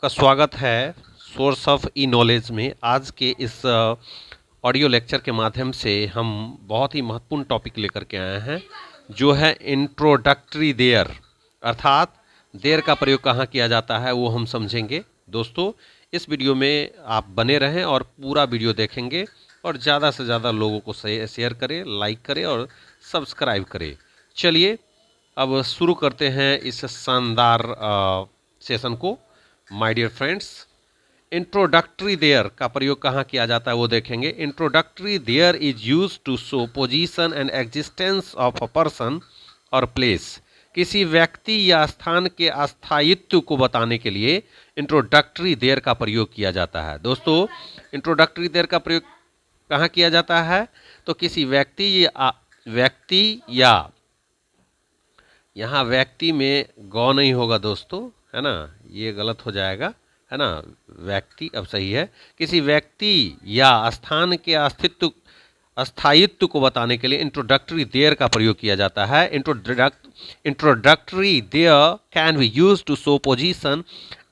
का स्वागत है सोर्स ऑफ ई नॉलेज में। आज के इस ऑडियो लेक्चर के माध्यम से हम बहुत ही महत्वपूर्ण टॉपिक लेकर के आए हैं, जो है इंट्रोडक्टरी देयर, अर्थात देयर का प्रयोग कहाँ किया जाता है वो हम समझेंगे। दोस्तों, इस वीडियो में आप बने रहें और पूरा वीडियो देखेंगे और ज़्यादा से ज़्यादा लोगों को शेयर करें, लाइक करें और सब्सक्राइब करें। चलिए अब शुरू करते हैं इस शानदार सेशन को। My dear friends, introductory there का प्रयोग कहाँ किया जाता है वो देखेंगे। Introductory there is use to show position and existence of a person और प्लेस। किसी व्यक्ति या स्थान के अस्थायित्व को बताने के लिए इंट्रोडक्टरी देयर का प्रयोग किया जाता है। दोस्तों, इंट्रोडक्टरी देयर का प्रयोग कहाँ किया जाता है? तो किसी व्यक्ति या यहाँ व्यक्ति में गौ नहीं होगा दोस्तों, है ना, ये गलत हो जाएगा, है ना। व्यक्ति अब सही है। किसी व्यक्ति या स्थान के अस्थायित्व को बताने के लिए इंट्रोडक्टरी देयर का प्रयोग किया जाता है। Introductory there can be used to show position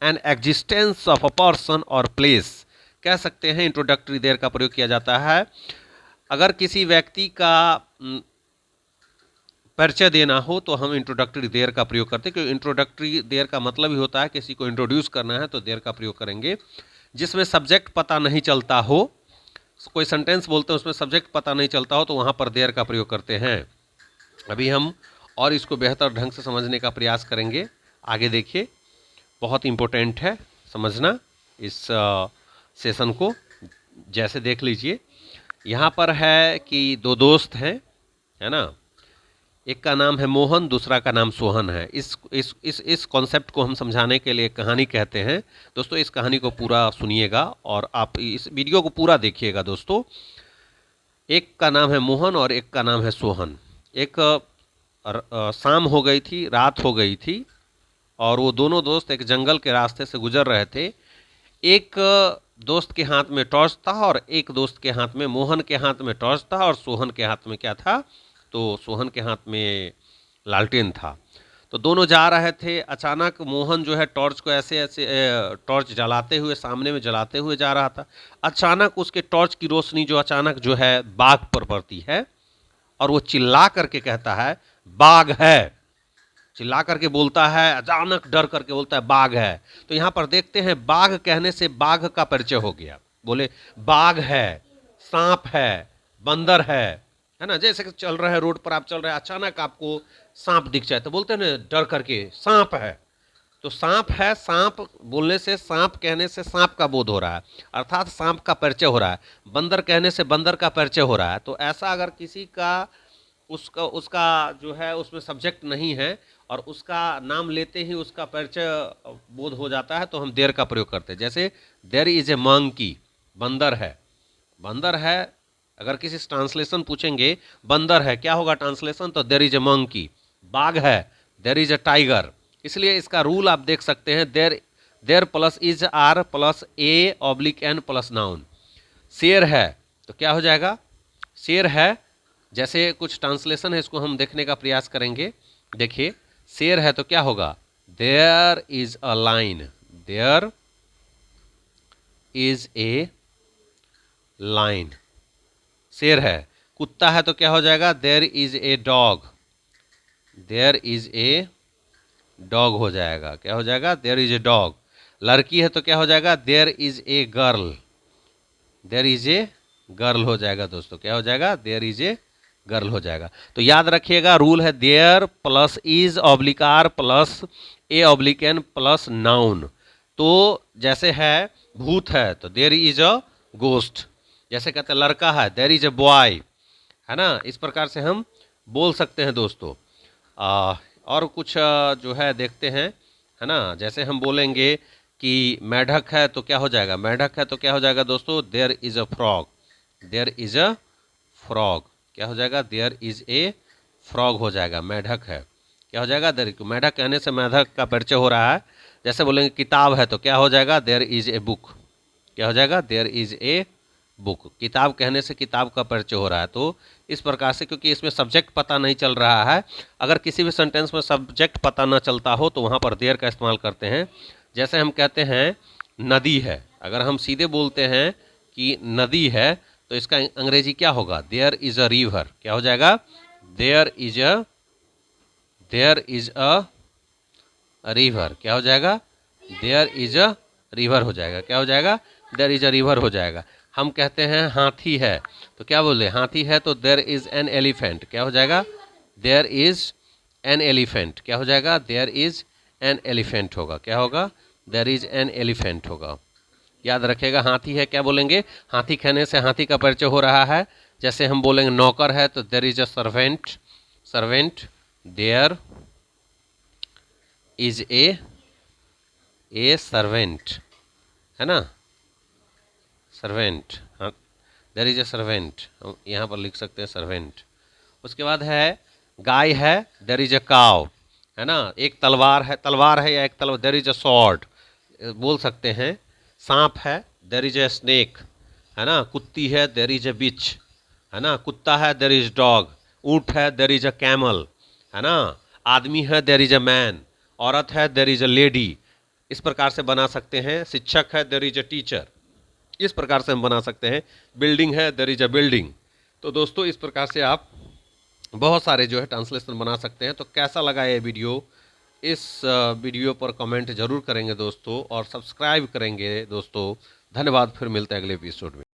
and existence of a person और प्लेस। कह सकते हैं इंट्रोडक्टरी देयर का प्रयोग किया जाता है अगर किसी व्यक्ति का परिचय देना हो तो हम इंट्रोडक्टरी देयर का प्रयोग करते हैं, क्योंकि इंट्रोडक्टरी देयर का मतलब ही होता है किसी को इंट्रोड्यूस करना है तो देयर का प्रयोग करेंगे। जिसमें सब्जेक्ट पता नहीं चलता हो, कोई सेंटेंस बोलते हैं उसमें सब्जेक्ट पता नहीं चलता हो तो वहाँ पर देयर का प्रयोग करते हैं। अभी हम और इसको बेहतर ढंग से समझने का प्रयास करेंगे। आगे देखिए, बहुत इम्पोर्टेंट है समझना इस सेशन को। जैसे देख लीजिए, यहाँ पर है कि दो दोस्त हैं, है ना। एक का नाम है मोहन, दूसरा का नाम सोहन है। इस कॉन्सेप्ट को हम समझाने के लिए कहानी कहते हैं। दोस्तों, इस कहानी को पूरा सुनिएगा और आप इस वीडियो को पूरा देखिएगा। दोस्तों, एक का नाम है मोहन और एक का नाम है सोहन। एक शाम हो गई थी, रात हो गई थी और वो दोनों दोस्त एक जंगल के रास्ते से गुजर रहे थे। एक दोस्त के हाथ में टॉर्च था और एक दोस्त के हाथ में, मोहन के हाथ में टॉर्च था और सोहन के हाथ में क्या था? तो सोहन के हाथ में लालटेन था। तो दोनों जा रहे थे। अचानक मोहन जो है टॉर्च को ऐसे ऐसे टॉर्च जलाते हुए, सामने में जलाते हुए जा रहा था। अचानक उसके टॉर्च की रोशनी जो अचानक जो है बाघ पर पड़ती है और वो चिल्ला करके कहता है बाघ है। चिल्ला करके बोलता है, अचानक डर करके बोलता है बाघ है। तो यहाँ पर देखते हैं बाघ कहने से बाघ का परिचय हो गया। बोले बाघ है, सांप है, बंदर है ना। जैसे कि चल रहे हैं रोड पर, आप चल रहे हैं, अचानक आपको सांप दिख जाए तो बोलते हैं ना डर करके सांप है। तो सांप है, सांप बोलने से, सांप कहने से सांप का बोध हो रहा है, अर्थात सांप का परिचय हो रहा है। बंदर कहने से बंदर का परिचय हो रहा है। तो ऐसा अगर किसी का उसका जो है उसमें सब्जेक्ट नहीं है और उसका नाम लेते ही उसका परिचय बोध हो जाता है तो हम देयर का प्रयोग करते हैं। जैसे देयर इज ए मंकी, बंदर है। बंदर है, अगर किसी से ट्रांसलेशन पूछेंगे बंदर है क्या होगा ट्रांसलेशन? तो देयर इज ए मंकी। बाघ है, देयर इज ए टाइगर। इसलिए इसका रूल आप देख सकते हैं, there plus is are plus a oblique an plus noun. शेर है तो क्या हो जाएगा? शेर है। जैसे कुछ ट्रांसलेशन है, इसको हम देखने का प्रयास करेंगे। देखिए, शेर है तो क्या होगा? There is a lion, there is a lion, शेर है। कुत्ता है तो क्या हो जाएगा? There is a dog, there is a dog हो जाएगा। क्या हो जाएगा? There is a dog. लड़की है तो क्या हो जाएगा? There is a girl, there is a girl हो जाएगा। दोस्तों, क्या हो जाएगा? देयर इज ए गर्ल हो जाएगा। तो याद रखिएगा, रूल है there plus is oblique are plus a oblique an plus noun. तो जैसे है भूत है तो देयर इज अ गोस्ट। जैसे कहते हैं लड़का है, देयर इज ए बॉय, है ना। इस प्रकार से हम बोल सकते हैं दोस्तों। और कुछ जो है देखते हैं, है ना। जैसे हम बोलेंगे कि मेढक है तो क्या हो जाएगा? मेढक है तो क्या हो जाएगा दोस्तों? There is a frog, there is a frog. क्या हो जाएगा? देयर इज ए फ्रॉग हो जाएगा। मेढक है, क्या हो जाएगा? देयर। मेढक कहने से मेढक का परिचय हो रहा है। जैसे बोलेंगे किताब है तो क्या हो जाएगा? There is a book. क्या हो जाएगा? There is a book. किताब कहने से किताब का परिचय हो रहा है। तो इस प्रकार से, क्योंकि इसमें सब्जेक्ट पता नहीं चल रहा है, अगर किसी भी सेंटेंस में सब्जेक्ट पता ना चलता हो तो वहाँ पर देयर का इस्तेमाल करते हैं। जैसे हम कहते हैं नदी है, अगर हम सीधे बोलते हैं कि नदी है तो इसका अंग्रेजी क्या होगा? There is a river. क्या हो जाएगा? There is a river. क्या हो जाएगा? देयर इज अ रिवर हो जाएगा। क्या हो जाएगा? देयर इज अ रिवर हो जाएगा। हम कहते हैं हाथी है तो क्या बोले? हाथी है तो देयर इज एन एलिफेंट। क्या हो जाएगा? There is an elephant. क्या हो जाएगा? देयर इज एन एलिफेंट होगा। क्या होगा? देयर इज एन एलिफेंट होगा। याद रखेगा, हाथी है क्या बोलेंगे? हाथी कहने से हाथी का परिचय हो रहा है। जैसे हम बोलेंगे नौकर है तो there is a servant. Servant, there is a servant, है ना? सर्वेंट, हाँ, देयर इज अ सर्वेंट, हम यहाँ पर लिख सकते हैं सर्वेंट। उसके बाद है गाय है, देयर इज अ काव, है ना? एक तलवार है या एक तलवार, देयर इज अ सॉर्ड बोल सकते हैं। सांप है, देयर इज अ स्नेक, है ना? कुत्ती है, देयर इज अ बिच, है ना? कुत्ता है, देयर इज डॉग। ऊंट है, देयर इज अ कैमल, है ना? आदमी है, देयर इज अ मैन। औरत है, देयर इज अ लेडी। इस प्रकार से बना सकते हैं। शिक्षक है, देयर इज अ टीचर। इस प्रकार से हम बना सकते हैं। बिल्डिंग है, देयर इज अ बिल्डिंग। तो दोस्तों इस प्रकार से आप बहुत सारे जो है ट्रांसलेशन बना सकते हैं। तो कैसा लगा ये वीडियो? इस वीडियो पर कमेंट जरूर करेंगे दोस्तों और सब्सक्राइब करेंगे दोस्तों। धन्यवाद, फिर मिलते हैं अगले एपिसोड में।